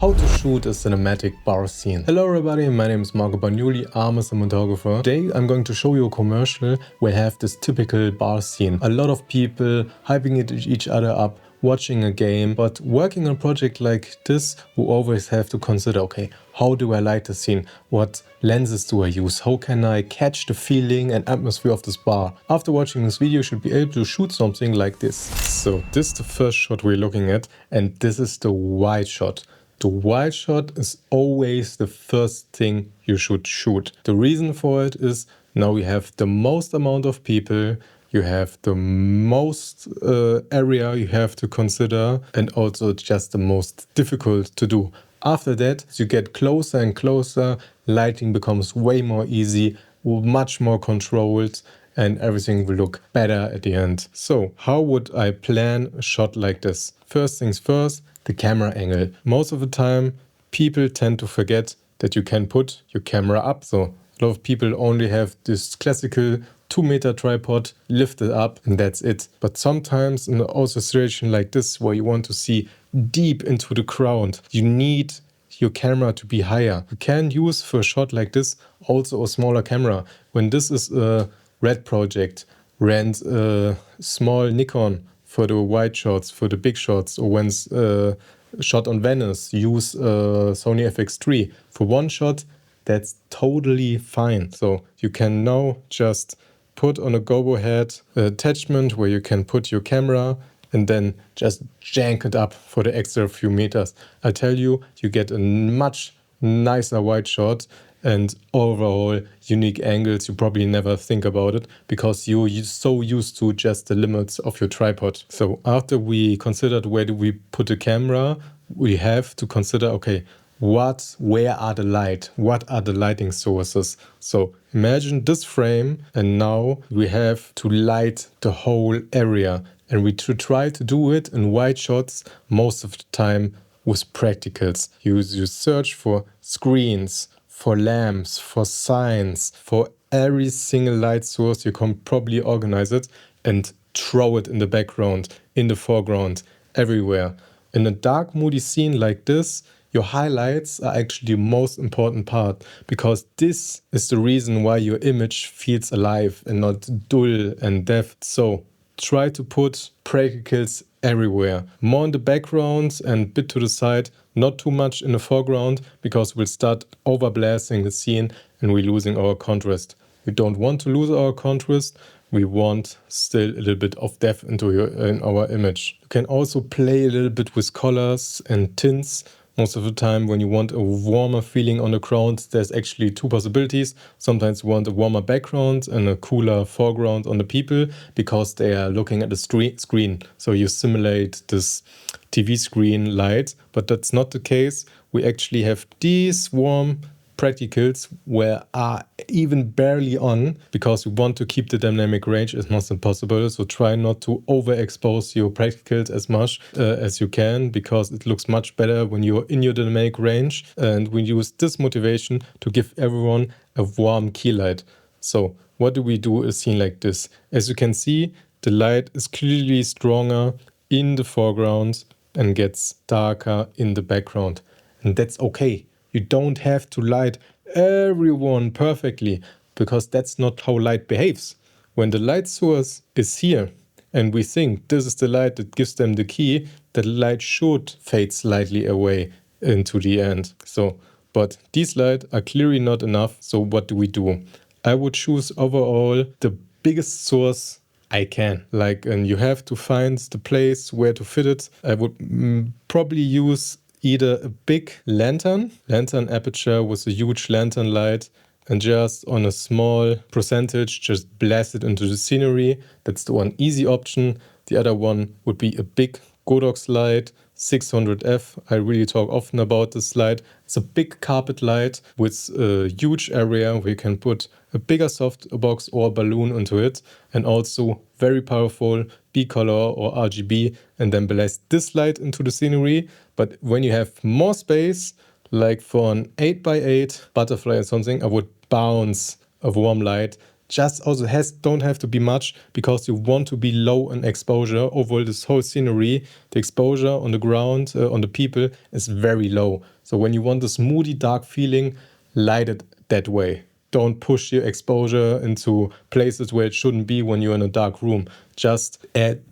How to shoot a cinematic bar scene. Hello everybody, my name is Marco Bagnoli, I'm a cinematographer. Today I'm going to show you a commercial where I have this typical bar scene. A lot of people hyping each other up, watching a game, but working on a project like this, we always have to consider, okay, how do I light the scene? What lenses do I use? How can I catch the feeling and atmosphere of this bar? After watching this video, you should be able to shoot something like this. So this is the first shot we're looking at, and this is the wide shot. The wide shot is always the first thing you should shoot. The reason for it is now we have the most amount of people, you have the most area you have to consider, and also it's just the most difficult to do. After that, as you get closer and closer, lighting becomes way more easy, much more controlled, and everything will look better at the end. So how would I plan a shot like this? First things first, the camera angle. Most of the time, people tend to forget that you can put your camera up. So a lot of people only have this classical 2-meter tripod lifted up and that's it. But sometimes in also a situation like this where you want to see deep into the ground, you need your camera to be higher. You can use for a shot like this also a smaller camera. When this is a red project, rent a small Nikon for the wide shots, for the big shots, or when shot on Venice, use Sony FX3. For one shot, that's totally fine. So you can now just put on a go ahead attachment where you can put your camera and then just jank it up for the extra few meters. I tell you, you get a much nicer wide shot and overall unique angles. You probably never think about it because you're so used to just the limits of your tripod. So after we considered where do we put the camera, we have to consider, okay, where are the light? What are the lighting sources? So imagine this frame and now we have to light the whole area. And we try to do it in wide shots most of the time with practicals. You search for screens, for lamps, for signs, for every single light source. You can probably organize it and throw it in the background, in the foreground, everywhere. In a dark, moody scene like this, your highlights are actually the most important part because this is the reason why your image feels alive and not dull and deaf. So try to put practicals everywhere. More in the background and bit to the side, not too much in the foreground because we'll start overblasting the scene and we're losing our contrast. We don't want to lose our contrast. We want still a little bit of depth in our image. You can also play a little bit with colors and tints. Most of the time when you want a warmer feeling on the ground, there's actually two possibilities. Sometimes you want a warmer background and a cooler foreground on the people because they are looking at the screen. So you simulate this TV screen light, but that's not the case. We actually have these warm practicals where are even barely on because we want to keep the dynamic range as much as possible. So try not to overexpose your practicals as much as you can because it looks much better when you're in your dynamic range. And we use this motivation to give everyone a warm key light. So what do we do a scene like this? As you can see, the light is clearly stronger in the foreground and gets darker in the background. And that's okay. You don't have to light everyone perfectly because that's not how light behaves. When the light source is here and we think this is the light that gives them the key, the light should fade slightly away into the end. But these lights are clearly not enough. So what do? I would choose overall the biggest source I can. And you have to find the place where to fit it. I would probably use either a big lantern aperture with a huge lantern light and just on a small percentage just blast it into the scenery. That's the one easy option. The other one would be a big Godox light, 600F. I really talk often about this light. It's a big carpet light with a huge area where you can put a bigger softbox or balloon into it, and also very powerful B-color or RGB, and then blast this light into the scenery. But when you have more space, like for an 8x8 butterfly or something, I would bounce a warm light just also don't have to be much, because you want to be low in exposure. Overall, this whole scenery, the exposure on the ground, on the people is very low. So when you want this moody, dark feeling, light it that way. Don't push your exposure into places where it shouldn't be when you're in a dark room. Just add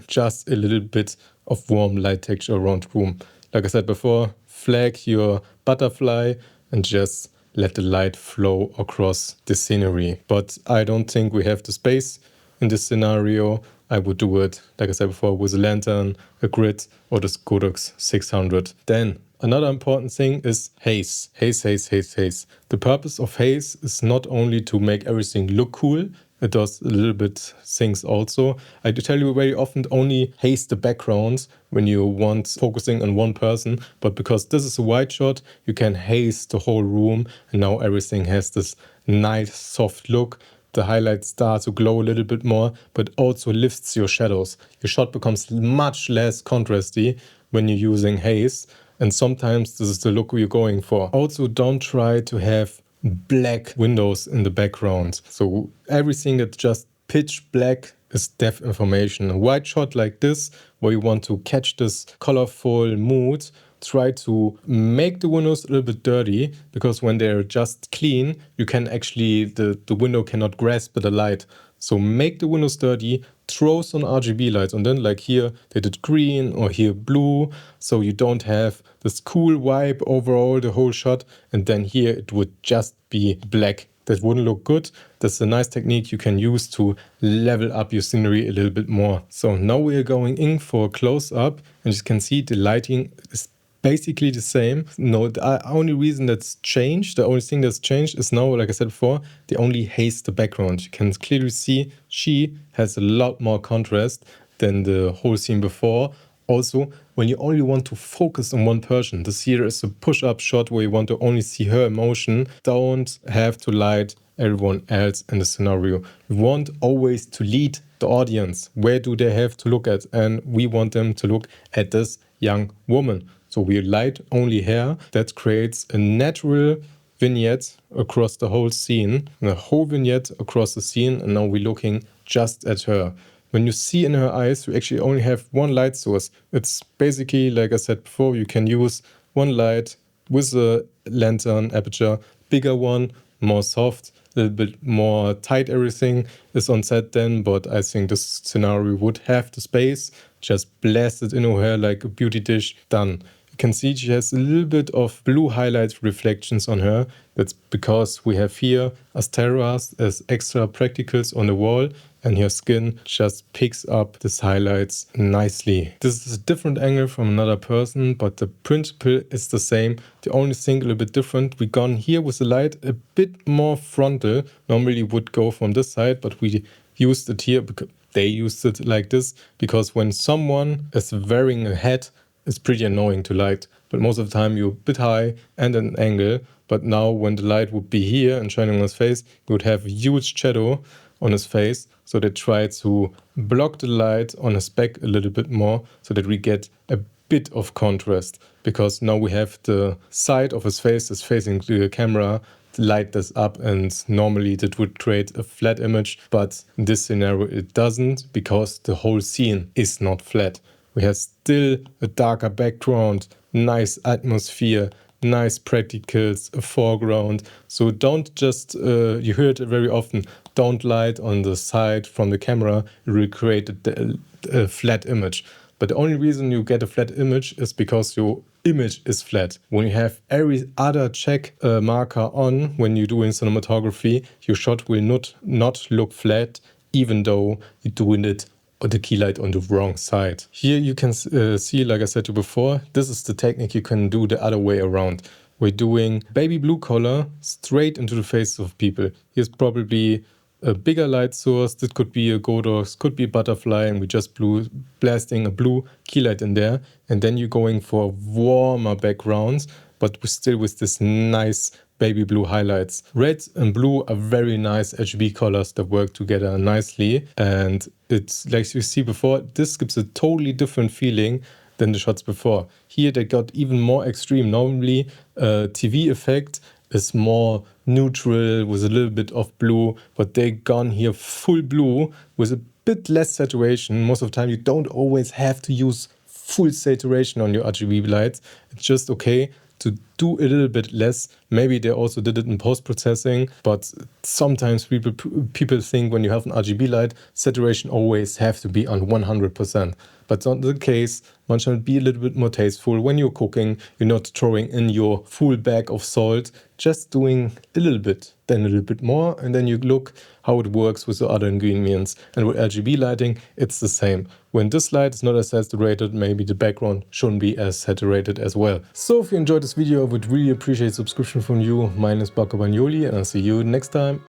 just a little bit of warm light texture around the room. Like I said before, flag your butterfly and just let the light flow across the scenery. But I don't think we have the space in this scenario. I would do it, like I said before, with a lantern, a grid, or the Codex 600. Then another important thing is haze. Haze. The purpose of haze is not only to make everything look cool, it does a little bit things also. I do tell you very often, only haze the backgrounds when you want focusing on one person, but because this is a wide shot, you can haze the whole room, and now everything has this nice soft look. The highlights start to glow a little bit more, but also lifts your shadows. Your shot becomes much less contrasty when you're using haze, and sometimes this is the look you're going for. Also, don't try to have black windows in the background. So everything that's just pitch black is deaf information. A wide shot like this, where you want to catch this colorful mood, try to make the windows a little bit dirty, because when they're just clean, you can actually, the window cannot grasp the light. So make the windows dirty, throw some RGB lights on them, like here they did green or here blue, so you don't have this cool vibe overall the whole shot, and then here it would just be black. That wouldn't look good. That's a nice technique you can use to level up your scenery a little bit more. So now we are going in for a close-up, and you can see the lighting is basically the same. No, the only reason that's changed, the only thing that's changed is now, like I said before, they only haze the background. You can clearly see she has a lot more contrast than the whole scene before. Also, when you only want to focus on one person, this here is a push-up shot where you want to only see her emotion, don't have to light everyone else in the scenario. We want always to lead the audience. Where do they have to look at? And we want them to look at this young woman. So we light only her. That creates a natural vignette across the whole scene, a whole vignette across the scene, and now we're looking just at her. When you see in her eyes, you actually only have one light source. It's basically, like I said before, you can use one light with a lantern aperture, bigger one, more soft, a little bit more tight everything is on set then, but I think this scenario would have the space. Just blast it into her like a beauty dish, done. You can see she has a little bit of blue highlight reflections on her. That's because we have here Asteras as extra practicals on the wall, and her skin just picks up these highlights nicely. This is a different angle from another person, but the principle is the same. The only thing a little bit different, we gone here with the light a bit more frontal. Normally would go from this side, but we used it here because they used it like this, because when someone is wearing a hat, it's pretty annoying to light, but most of the time you're a bit high and at an angle. But now when the light would be here and shining on his face, you would have a huge shadow on his face. So they try to block the light on his back a little bit more so that we get a bit of contrast, because now we have the side of his face is facing the camera, light this up, and normally that would create a flat image, but in this scenario it doesn't, because the whole scene is not flat. We have still a darker background, nice atmosphere, nice practicals, a foreground. So don't just, you hear it very often, don't light on the side from the camera, it will create a flat image. But the only reason you get a flat image is because your image is flat. When you have every other check marker on when you're doing cinematography, your shot will not look flat, even though you're doing it the key light on the wrong side. Here you can see, like I said to you before, this is the technique you can do the other way around. We're doing baby blue color straight into the faces of people. Here's probably a bigger light source. This could be a Godox, could be a butterfly, and we just blasting a blue key light in there. And then you're going for warmer backgrounds, but still with this nice baby blue highlights. Red and blue are very nice RGB colors that work together nicely. And it's like you see before, this gives a totally different feeling than the shots before. Here they got even more extreme. Normally, TV effect is more neutral with a little bit of blue, but they gone here full blue with a bit less saturation. Most of the time you don't always have to use full saturation on your RGB lights. It's just okay to do a little bit less. Maybe they also did it in post-processing, but sometimes people think when you have an RGB light, saturation always have to be on 100%. But it's not the case. One should be a little bit more tasteful. When you're cooking, you're not throwing in your full bag of salt, just doing a little bit, then a little bit more, and then you look how it works with the other ingredients. And with RGB lighting, it's the same. When this light is not as saturated, maybe the background shouldn't be as saturated as well. So if you enjoyed this video, I would really appreciate subscription from you. My name is Bagnoli, and I'll see you next time.